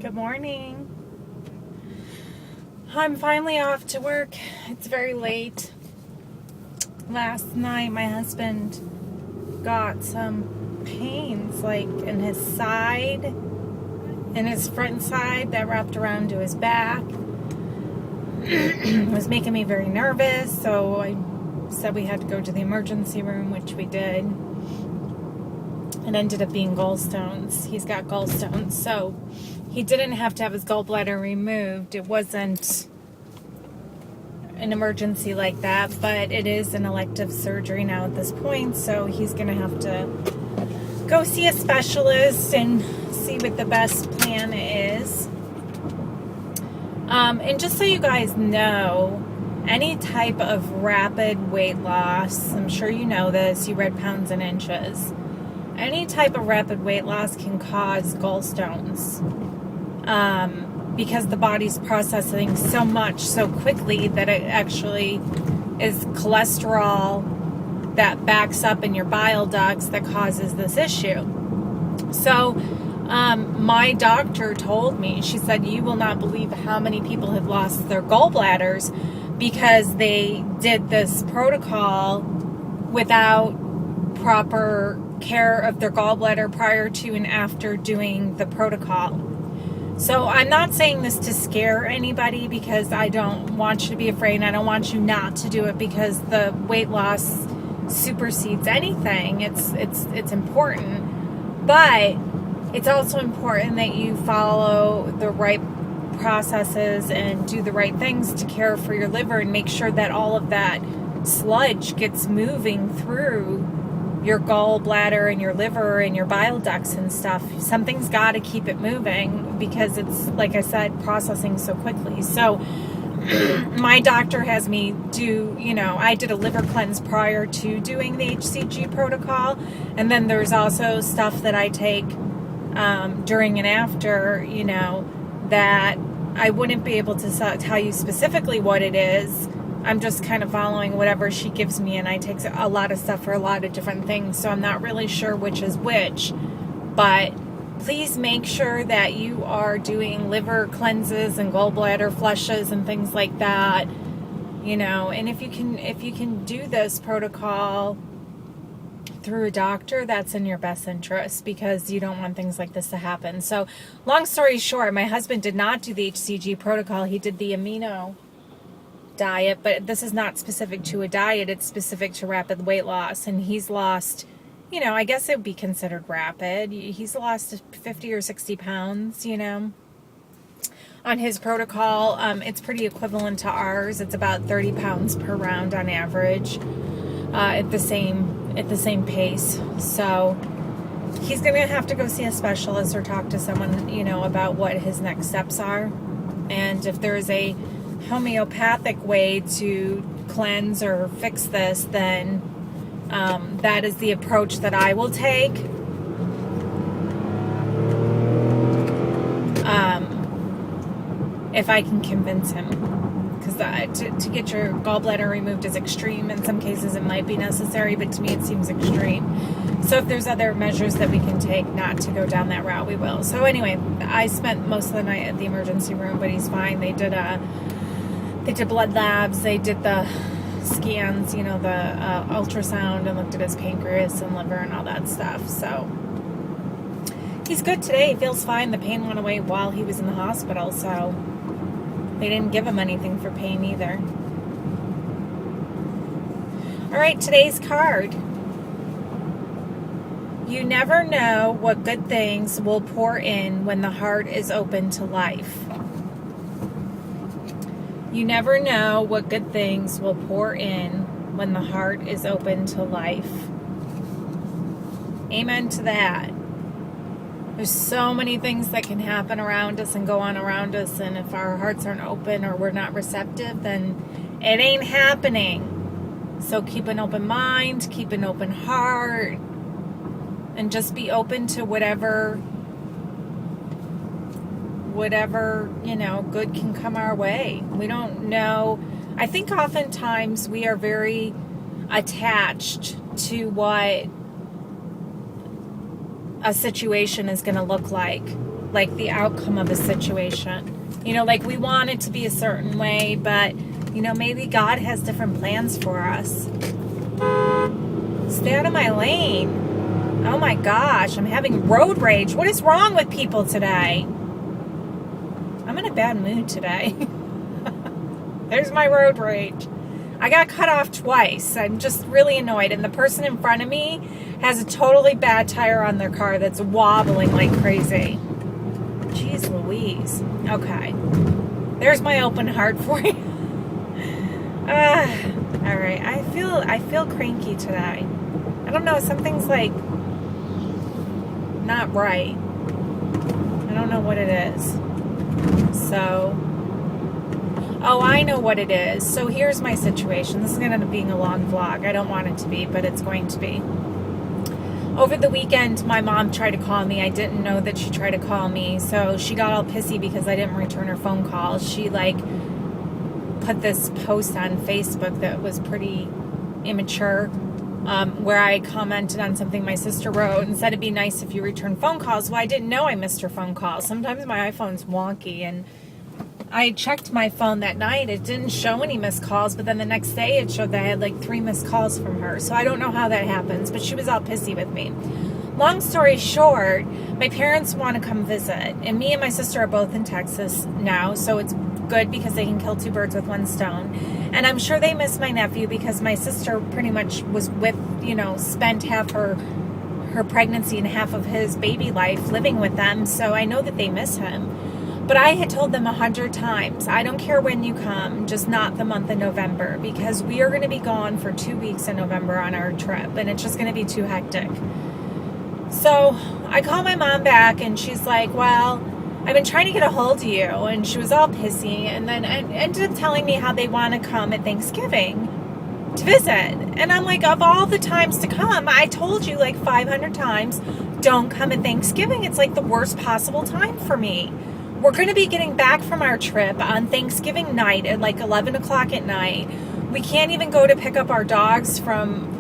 Good morning. I'm finally off to work. It's very late. Last night my husband got some pains like in his side, in his front side that wrapped around to his back. It was making me very nervous, so I said we had to go to the emergency room, which we did. It ended up being gallstones. He's got gallstones, so he didn't have to have his gallbladder removed. It wasn't an emergency like that, but it is an elective surgery now at this point, so he's going to have to go see a specialist and see what the best plan is. And just so you guys know, any type of rapid weight loss, I'm sure you know this, you read pounds and inches. Any type of rapid weight loss can cause gallstones because the body's processing so much so quickly that it actually is cholesterol that backs up in your bile ducts that causes this issue. So my doctor told me, she said, you will not believe how many people have lost their gallbladders because they did this protocol without proper care of their gallbladder prior to and after doing the protocol. So I'm not saying this to scare anybody because I don't want you to be afraid and I don't want you not to do it because the weight loss supersedes anything. It's important, but it's also important that you follow the right processes and do the right things to care for your liver and make sure that all of that sludge gets moving through your gallbladder and your liver and your bile ducts and stuff. Something's got to keep it moving because it's, like I said, processing so quickly. So my doctor has me do, I did a liver cleanse prior to doing the HCG protocol. And then there's also stuff that I take during and after, that I wouldn't be able to tell you specifically what it is. I'm just kind of following whatever she gives me, and I take a lot of stuff for a lot of different things, so I'm not really sure which is which. But please make sure that you are doing liver cleanses and gallbladder flushes and things like that, and if you can do this protocol through a doctor, that's in your best interest because you don't want things like this to happen. So long story short, my husband did not do the HCG protocol. He did the amino diet, but this is not specific to a diet. It's specific to rapid weight loss, and he's lost, I guess it would be considered rapid. He's lost 50 or 60 pounds, on his protocol. It's pretty equivalent to ours. It's about 30 pounds per round on average, at the same pace. So he's going to have to go see a specialist or talk to someone, about what his next steps are. And if there is a homeopathic way to cleanse or fix this, then that is the approach that I will take. If I can convince him, because to get your gallbladder removed is extreme. In some cases it might be necessary, but to me it seems extreme. So if there's other measures that we can take not to go down that route, we will. So anyway, I spent most of the night at the emergency room, but he's fine. They did blood labs, they did the scans, the ultrasound, and looked at his pancreas and liver and all that stuff. So he's good today. He feels fine. The pain went away while he was in the hospital, so they didn't give him anything for pain either. All right, today's card. You never know what good things will pour in when the heart is open to life. You never know what good things will pour in when the heart is open to life. Amen to that. There's so many things that can happen around us and go on around us, and if our hearts aren't open or we're not receptive, then it ain't happening. So keep an open mind, keep an open heart, and just be open to whatever good can come our way. We don't know. I think oftentimes we are very attached to what a situation is going to look like. like the outcome of a situation. You know, like we want it to be a certain way, but you know, maybe God has different plans for us. Stay out of my lane. Oh my gosh, I'm having road rage. What is wrong with people today? I'm in a bad mood today. There's my road rage. I got cut off twice. I'm just really annoyed. And the person in front of me has a totally bad tire on their car that's wobbling like crazy. Jeez Louise. Okay. There's my open heart for you. All right. I feel cranky today. I don't know. Something's like not right. I don't know what it is. So, oh, I know what it is. So here's my situation. This is going to end up being a long vlog. I don't want it to be, but it's going to be. Over the weekend, my mom tried to call me. I didn't know that she tried to call me. So she got all pissy because I didn't return her phone calls. She put this post on Facebook that was pretty immature, where I commented on something my sister wrote and said it'd be nice if you return phone calls. Well, I didn't know I missed her phone calls. Sometimes my iPhone's wonky, and I checked my phone that night. It didn't show any missed calls, but then the next day it showed that I had 3 missed calls from her. So I don't know how that happens, but she was all pissy with me. Long story short, my parents want to come visit, and me and my sister are both in Texas now, so it's good because they can kill 2 birds with 1 stone. And I'm sure they miss my nephew because my sister pretty much was spent half her pregnancy and half of his baby life living with them, so I know that they miss him. But I had told them 100 times, I don't care when you come, just not the month of November, because we are going to be gone for 2 weeks in November on our trip, and it's just going to be too hectic. So I call my mom back, and she's like, well, I've been trying to get a hold of you, and she was all pissy, and then ended up telling me how they want to come at Thanksgiving to visit. And I'm like, of all the times to come, I told you 500 times, don't come at Thanksgiving. It's the worst possible time for me. We're going to be getting back from our trip on Thanksgiving night at 11 o'clock at night. We can't even go to pick up our dogs from,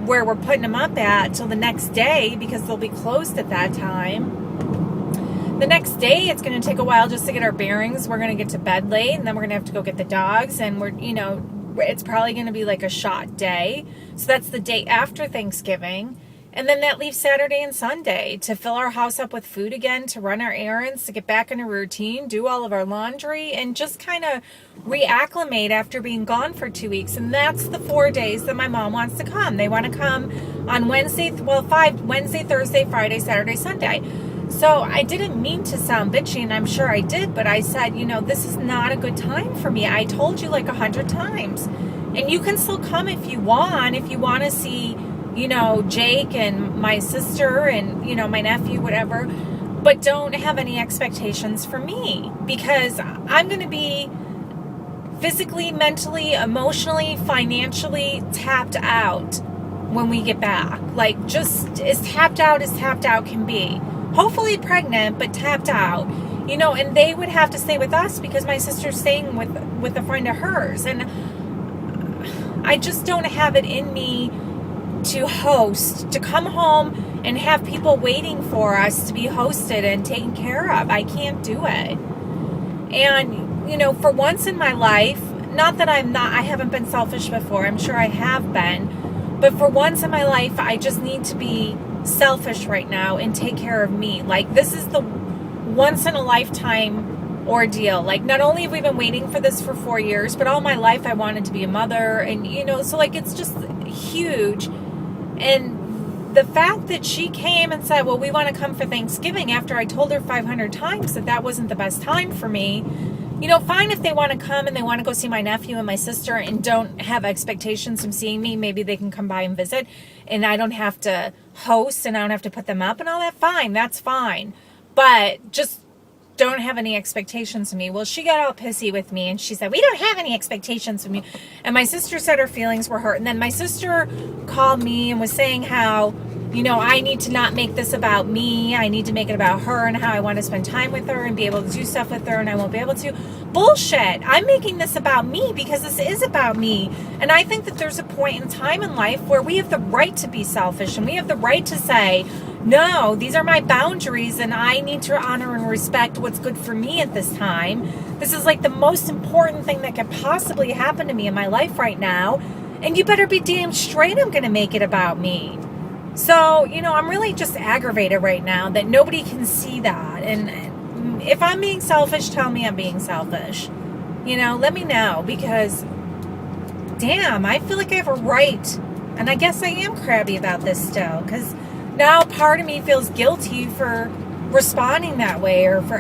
where we're putting them up at till the next day because they'll be closed at that time. The next day, it's going to take a while just to get our bearings. We're going to get to bed late, and then we're going to have to go get the dogs, and it's probably going to be a shot day. So that's the day after Thanksgiving. And then that leaves Saturday and Sunday to fill our house up with food again, to run our errands, to get back in a routine, do all of our laundry, and just kind of reacclimate after being gone for 2 weeks. And that's the 4 days that my mom wants to come. They want to come on Wednesday, Thursday, Friday, Saturday, Sunday. So I didn't mean to sound bitchy, and I'm sure I did, but I said, this is not a good time for me. I told you 100 times. And you can still come if you want to see Jake and my sister and, my nephew, whatever, but don't have any expectations for me, because I'm going to be physically, mentally, emotionally, financially tapped out when we get back. Just as tapped out can be. Hopefully pregnant, but tapped out, and they would have to stay with us because my sister's staying with a friend of hers. And I just don't have it in me to host, to come home and have people waiting for us to be hosted and taken care of. I can't do it. And, for once in my life, not that I haven't been selfish before, I'm sure I have been, but for once in my life, I just need to be selfish right now and take care of me. This is the once in a lifetime ordeal. Not only have we been waiting for this for 4 years, but all my life I wanted to be a mother, and, so it's just huge. And the fact that she came and said, well, we want to come for Thanksgiving, after I told her 500 times that wasn't the best time for me, fine if they want to come and they want to go see my nephew and my sister and don't have expectations from seeing me. Maybe they can come by and visit, and I don't have to host and I don't have to put them up and all that. Fine, that's fine. But just don't have any expectations of me. Well, she got all pissy with me, and she said, we don't have any expectations from you. And my sister said her feelings were hurt. And then my sister called me and was saying how, I need to not make this about me. I need to make it about her and how I want to spend time with her and be able to do stuff with her, and I won't be able to. Bullshit. I'm making this about me because this is about me. And I think that there's a point in time in life where we have the right to be selfish, and we have the right to say, No, these are my boundaries, and I need to honor and respect what's good for me at this time. This is like the most important thing that could possibly happen to me in my life right now, and you better be damn straight I'm going to make it about me. So, I'm really just aggravated right now that nobody can see that. And if I'm being selfish, tell me I'm being selfish. Let me know, because damn, I feel like I have a right. And I guess I am crabby about this still, because now part of me feels guilty for responding that way, or for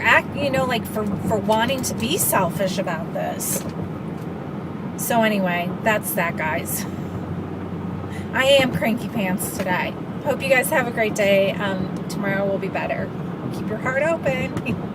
for wanting to be selfish about this. So anyway, that's that, guys. I am cranky pants today. Hope you guys have a great day. Tomorrow will be better. Keep your heart open.